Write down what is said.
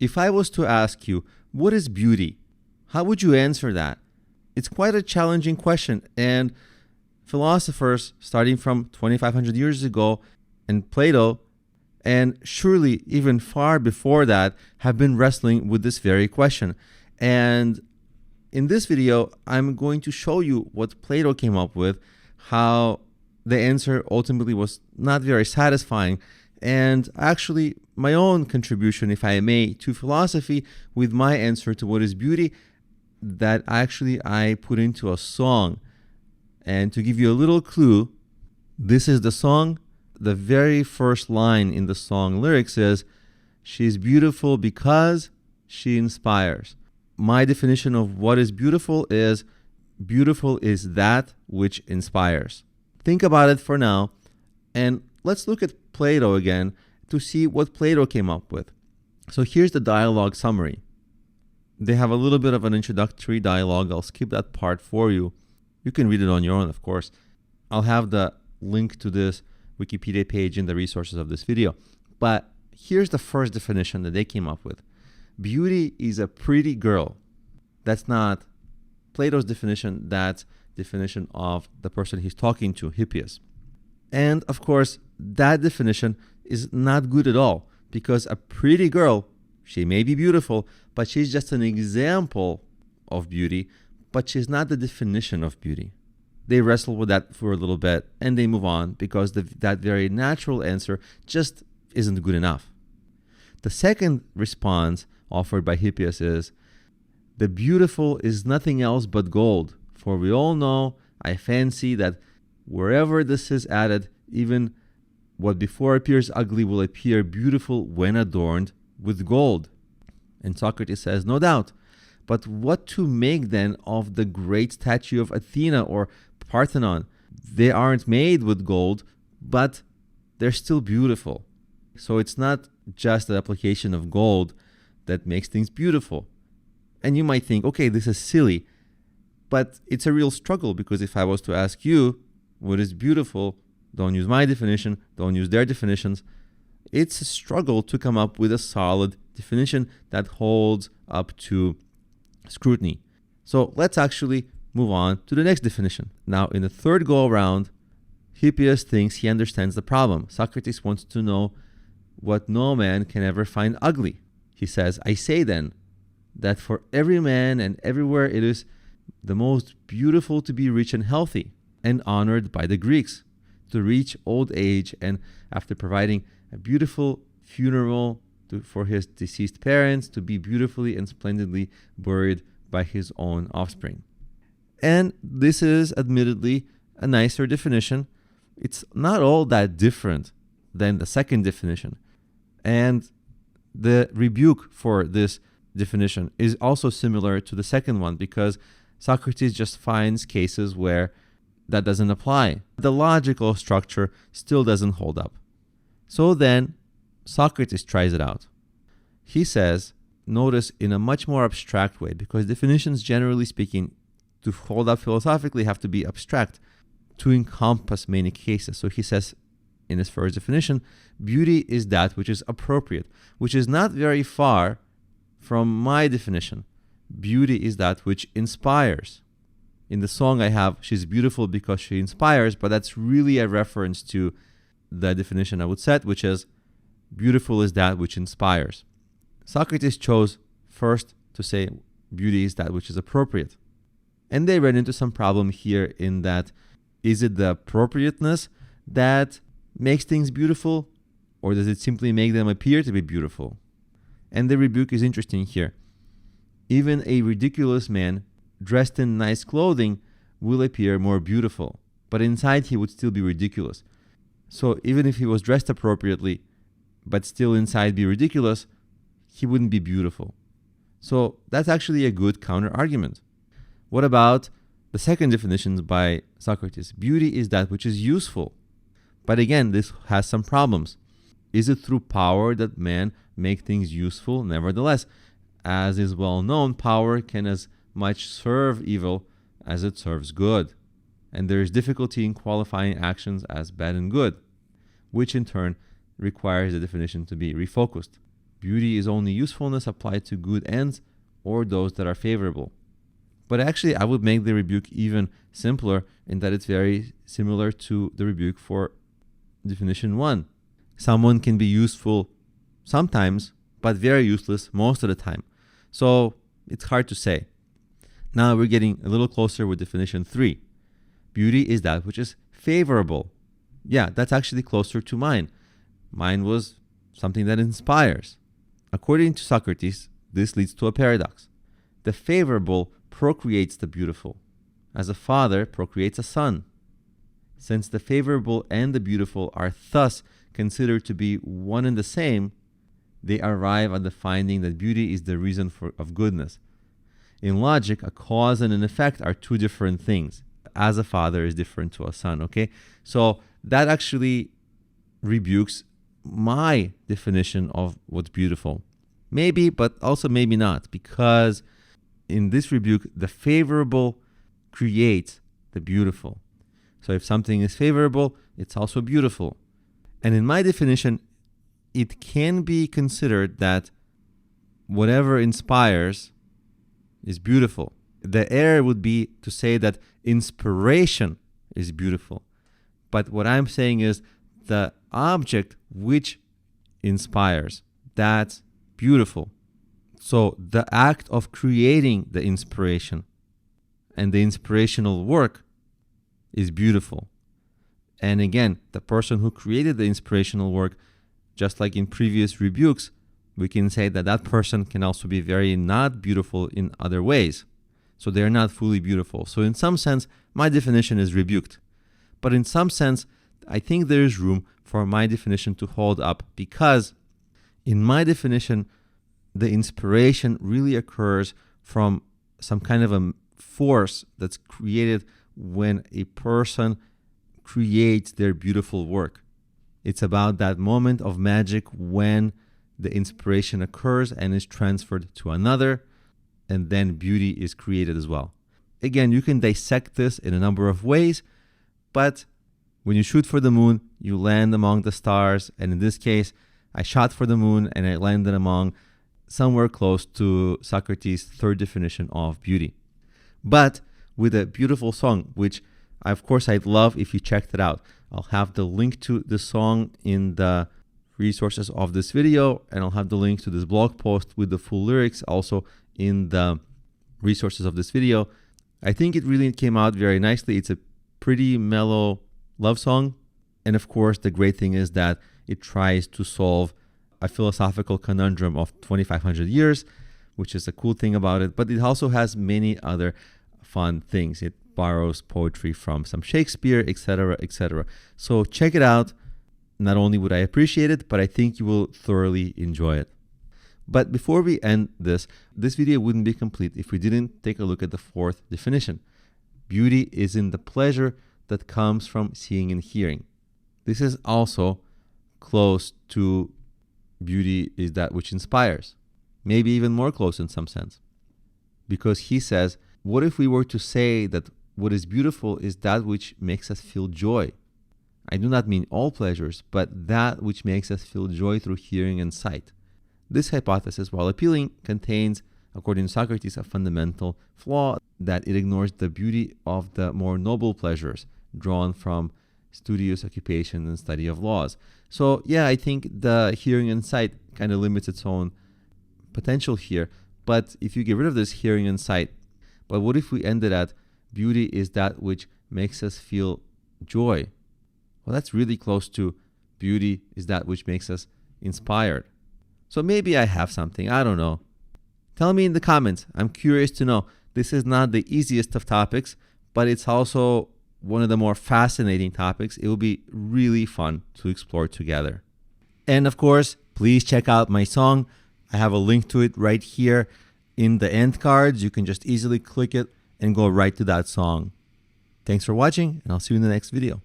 If I was to ask you, what is beauty? How would you answer that? It's quite a challenging question, and philosophers starting from 2,500 years ago and Plato, and surely even far before that, have been wrestling with this very question. And in this video, I'm going to show you what Plato came up with, how the answer ultimately was not very satisfying, and actually my own contribution, if I may, to philosophy with my answer to what is beauty that actually I put into a song. And to give you a little clue, this is the song. The very first line in the song lyrics is, "She's beautiful because she inspires." My definition of what is beautiful is that which inspires. Think about it for now, and let's look at Plato again to see what Plato came up with. So here's the dialogue summary. They have a little bit of an introductory dialogue. I'll skip that part for you. You can read it on your own, of course. I'll have the link to this Wikipedia page in the resources of this video. But here's the first definition that they came up with. Beauty is a pretty girl. That's not Plato's definition. That's definition of the person he's talking to, Hippias. And of course, that definition is not good at all, because a pretty girl, she may be beautiful, but she's just an example of beauty, but she's not the definition of beauty. They wrestle with that for a little bit and they move on, because that very natural answer just isn't good enough. The second response offered by Hippias is, "The beautiful is nothing else but gold, for we all know, I fancy, that wherever this is added, even what before appears ugly will appear beautiful when adorned with gold." And Socrates says, "No doubt. But what to make then of the great statue of Athena or Parthenon? They aren't made with gold, but they're still beautiful." So it's not just the application of gold that makes things beautiful. And you might think, okay, this is silly, but it's a real struggle, because if I was to ask you what is beautiful, don't use my definition, don't use their definitions. It's a struggle to come up with a solid definition that holds up to scrutiny. So let's actually move on to the next definition. Now, in the third go around, Hippias thinks he understands the problem. Socrates wants to know what no man can ever find ugly. He says, "I say then that for every man and everywhere it is the most beautiful to be rich and healthy and honored by the Greeks, to reach old age, and after providing a beautiful funeral for his deceased parents, to be beautifully and splendidly buried by his own offspring." And this is admittedly a nicer definition. It's not all that different than the second definition. And the rebuke for this definition is also similar to the second one, because Socrates just finds cases where that doesn't apply. The logical structure still doesn't hold up. So then Socrates tries it out. He says, notice in a much more abstract way, because definitions, generally speaking, to hold up philosophically have to be abstract to encompass many cases. So he says in his first definition, beauty is that which is appropriate, which is not very far from my definition. Beauty is that which inspires. In the song I have, she's beautiful because she inspires, but that's really a reference to the definition I would set, which is beautiful is that which inspires. Socrates chose first to say beauty is that which is appropriate. And they ran into some problem here in that, is it the appropriateness that makes things beautiful, or does it simply make them appear to be beautiful? And the rebuke is interesting here. Even a ridiculous man dressed in nice clothing will appear more beautiful, but inside he would still be ridiculous. So even if he was dressed appropriately, but still inside be ridiculous, he wouldn't be beautiful. So that's actually a good counter argument. What about the second definition by Socrates? Beauty is that which is useful. But again, this has some problems. Is it through power that men make things useful? Nevertheless, as is well known, power can as much serve evil as it serves good. And there is difficulty in qualifying actions as bad and good, which in turn requires the definition to be refocused. Beauty is only usefulness applied to good ends or those that are favorable. But actually, I would make the rebuke even simpler in that it's very similar to the rebuke for definition 1. Someone can be useful sometimes, but very useless most of the time. So it's hard to say. Now we're getting a little closer with definition 3. Beauty is that which is favorable. Yeah, that's actually closer to mine. Mine was something that inspires. According to Socrates, this leads to a paradox. The favorable procreates the beautiful, as a father procreates a son. Since the favorable and the beautiful are thus considered to be one and the same, they arrive at the finding that beauty is the reason of goodness. In logic, a cause and an effect are two different things, as a father is different to a son, okay? So that actually rebukes my definition of what's beautiful. Maybe, but also maybe not, because in this rebuke, the favorable creates the beautiful. So if something is favorable, it's also beautiful. And in my definition, it can be considered that whatever inspires is beautiful. The error would be to say that inspiration is beautiful. But what I'm saying is the object which inspires, that's beautiful. So the act of creating the inspiration and the inspirational work is beautiful. And again, the person who created the inspirational work, just like in previous rebukes, we can say that that person can also be very not beautiful in other ways. So they're not fully beautiful. So in some sense, my definition is rebuked. But in some sense, I think there is room for my definition to hold up, because in my definition, the inspiration really occurs from some kind of a force that's created when a person creates their beautiful work. It's about that moment of magic when the inspiration occurs and is transferred to another, and then beauty is created as well. Again, you can dissect this in a number of ways, but when you shoot for the moon, you land among the stars, and in this case, I shot for the moon and I landed among somewhere close to Socrates' third definition of beauty. But with a beautiful song, which of course I'd love if you checked it out. I'll have the link to the song in the resources of this video, and I'll have the link to this blog post with the full lyrics also in the resources of this video. I think it really came out very nicely. It's a pretty mellow love song. And of course, the great thing is that it tries to solve a philosophical conundrum of 2,500 years, which is a cool thing about it. But it also has many other fun things. It borrows poetry from some Shakespeare, etc., etc. So check it out. Not only would I appreciate it, but I think you will thoroughly enjoy it. But before we end this video wouldn't be complete if we didn't take a look at the fourth definition. Beauty is in the pleasure that comes from seeing and hearing. This is also close to beauty is that which inspires. Maybe even more close in some sense. Because he says, what if we were to say that what is beautiful is that which makes us feel joy? I do not mean all pleasures, but that which makes us feel joy through hearing and sight. This hypothesis, while appealing, contains, according to Socrates, a fundamental flaw, that it ignores the beauty of the more noble pleasures drawn from studious occupation and study of laws. So yeah, I think the hearing and sight kind of limits its own potential here. But if you get rid of this hearing and sight, but what if we ended at beauty is that which makes us feel joy? Well, that's really close to beauty is that which makes us inspired. So maybe I have something, I don't know. Tell me in the comments. I'm curious to know. This is not the easiest of topics, but it's also one of the more fascinating topics. It will be really fun to explore together. And of course, please check out my song. I have a link to it right here in the end cards. You can just easily click it and go right to that song. Thanks for watching, and I'll see you in the next video.